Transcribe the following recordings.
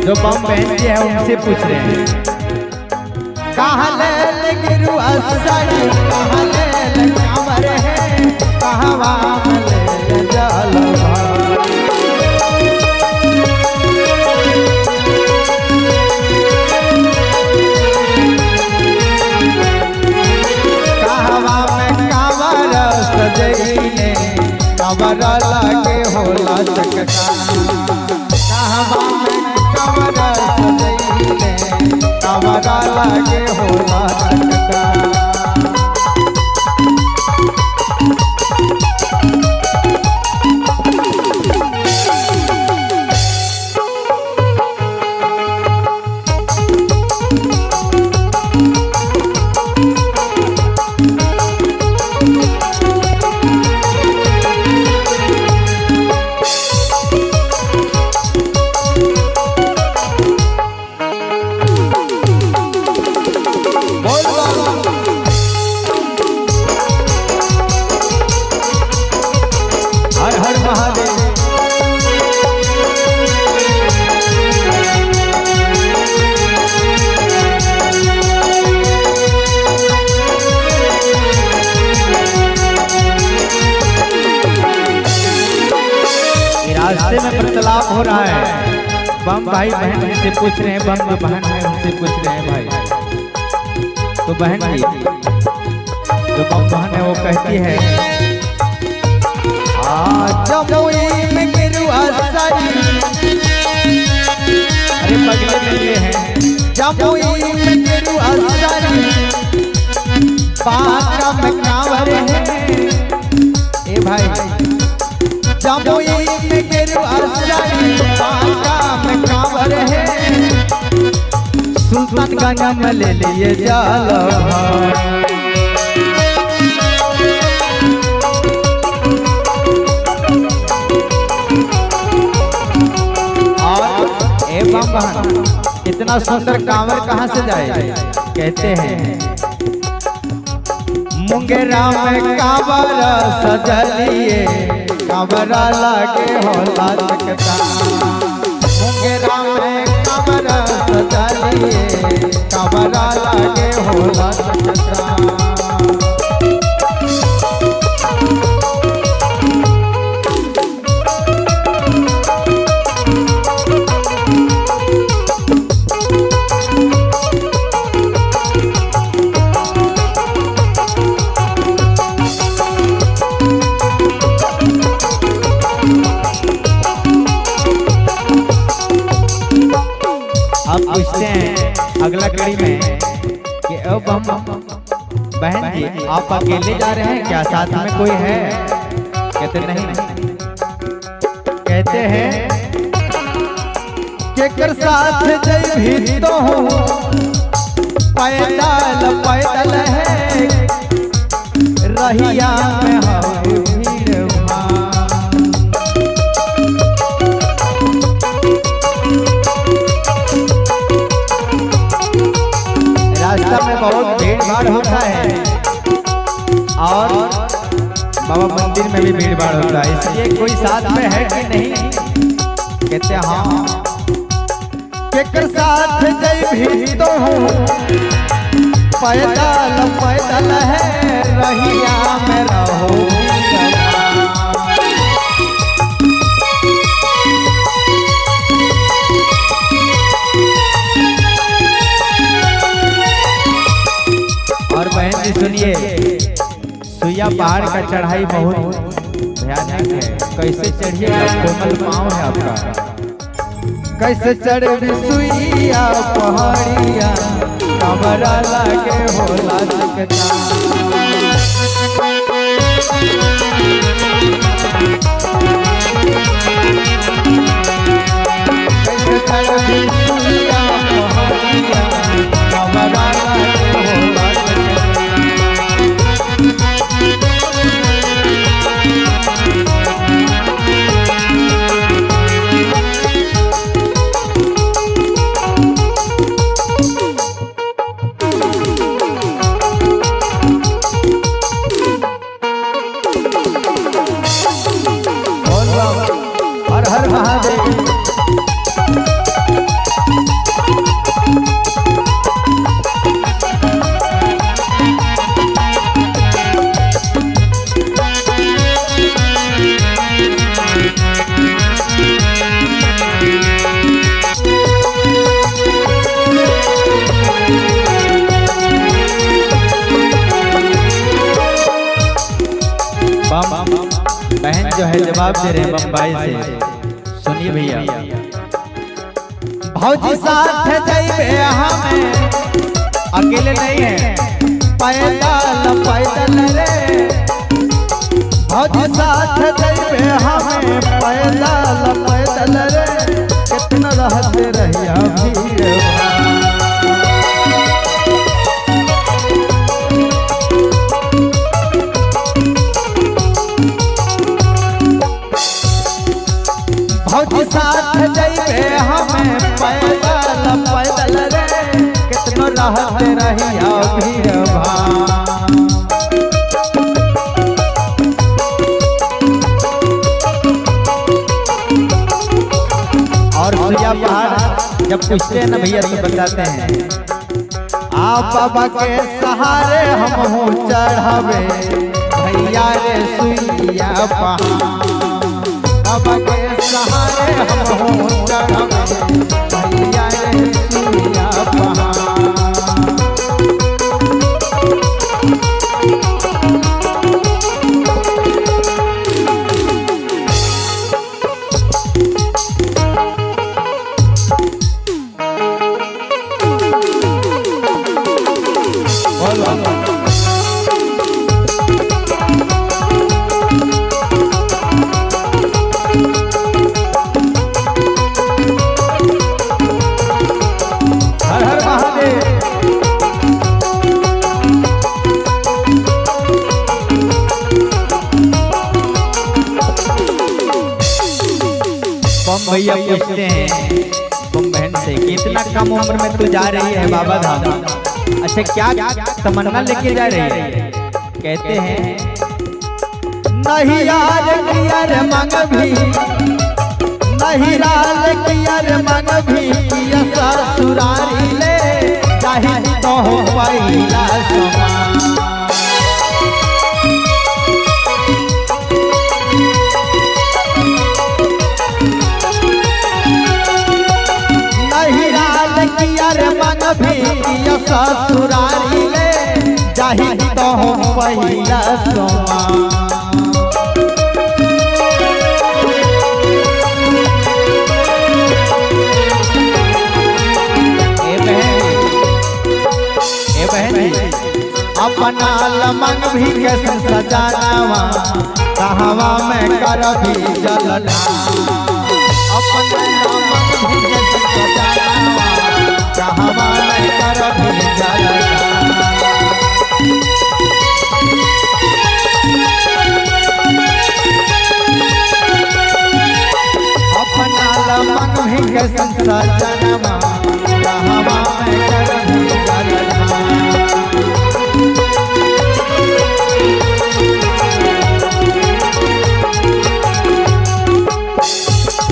जो बम बहन जी है उनसे पूछ रहे हैं। कहाँ ले गिरु असरी, कहाँ ले कांवर है, कहवा ले जल कहवा में कांवर सजैले, कांवर लागे होला चकता। कहवा में कांवर सजैले, कांवर लागे होला चकता। रास्ते में वार्तालाप हो रहा है। बम भाई बहन से पूछ रहे हैं, बम जो बहन है उनसे पूछ रहे हैं भाई। तो बहन जी जो बम बहन है वो कहती है, जमुई में गिरु असरी, अरे पगले में ये है जमुई में गिरु असरी, बाका में कांवर है। ए भाई जमुई में गिरु असरी, बाका में कांवर है। सुल्तानगंज में ले लिए जल बम बहन इतना सुंदर कांवर कहाँ से जाए? कहते हैं मुंगेरा में कांवर सजलिए, कांवर लागे होला चकता। मुंगेरा में कांवर सजलिए, कांवर लागे होला चकता। अब पूछते हैं अगला कड़ी में कि अब हम बहन जी आप अकेले जा रहे हैं क्या, साथ में कोई है? कहते नहीं। कहते हैं केकर साथ जइभी तो हूँ, पैदल पैदल है, रहिया में हवे भीड़ भाड़। रास्ता में बहुत भीड़ भाड़ होता है और बाबा मंदिर में भी भीड़ भाड़ होता है, इसलिए कोई साथ में है कि नहीं? कहते हैं हाँ। केकर साथ जइभी तो हूँ, पैदल पैदल है, रहिया में रहो। और बहन जी सुनिए, सुइया पहाड़ का चढ़ाई बहुत भयानक है, कैसे चढ़िएगा? कोमल पाँव है आपका। कैसे चढ़ी सुइया पहाड़िया, कांवर लागे होला चकता। कैसे चढ़ी सुइया पहाड़िया, कांवर लागे होला चकता। हर हर महादेव। जो है जवाब दे रहे हैं बम्बई से, सुनिए भैया। भौजी साथ जइबे हमें, अकेले नहीं है, पैदल पैदल रे। भौजी साथ जइबे हमें, पैदल पैदल रे। कितना रहते रहिया भीड़ भौजी साथ जइबे हमें, पैदल पैदल रे। कितना रहते रहिया भीड़ और सुइया पहाड़ जब पूछते हैं ना भैया तो बताते हैं, आप बाबा के सहारे हम हो चढ़ावे भैया रे सुइया पहाड़। बाबा के सहारे हम हो चढ़ावे भैया रे सुइया पहाड़। भैया पूछते हैं तुम बहन से कि इतना कम उम्र में तू जा रही है बाबा धाम, अच्छा क्या तमन्ना लेके जा रही है? कहते हैं नहीं यार किया रे मंग भी, नहीं राल किया रे मंग भी। किया ससुरारी ले चाहे तो हो पहिला समान। ससुरारी ले जाहि तो हो पहिला समान। ए बहन अपना लमन भी कैसे सजानावा, कहवा में कर भी जलना। अपना लमन भी कैसे सजानावा, कहवा में कर भी जलना। अपना लमन भी कैसे सजानावा, कहवा में कर भी जलना।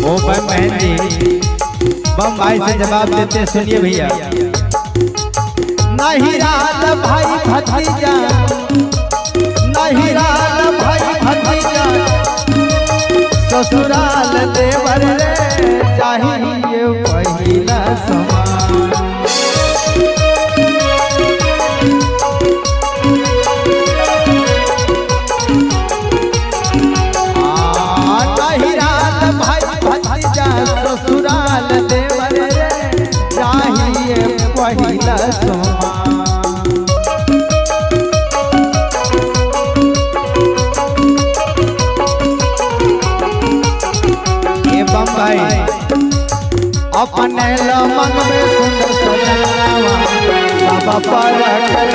ओ बहन जी बम्बई से जवाब देते, सुनिए भैया। नहीं राल भाई भतीजा, नहीं राल भाई भतीजा। ससुराल देवर रे चाहिए पहिला समान। ससुराल देवर रे चाहिए पहिला समान। ये बम्बई अपने लमन में सुंदर सजनावा, बाबा पर कर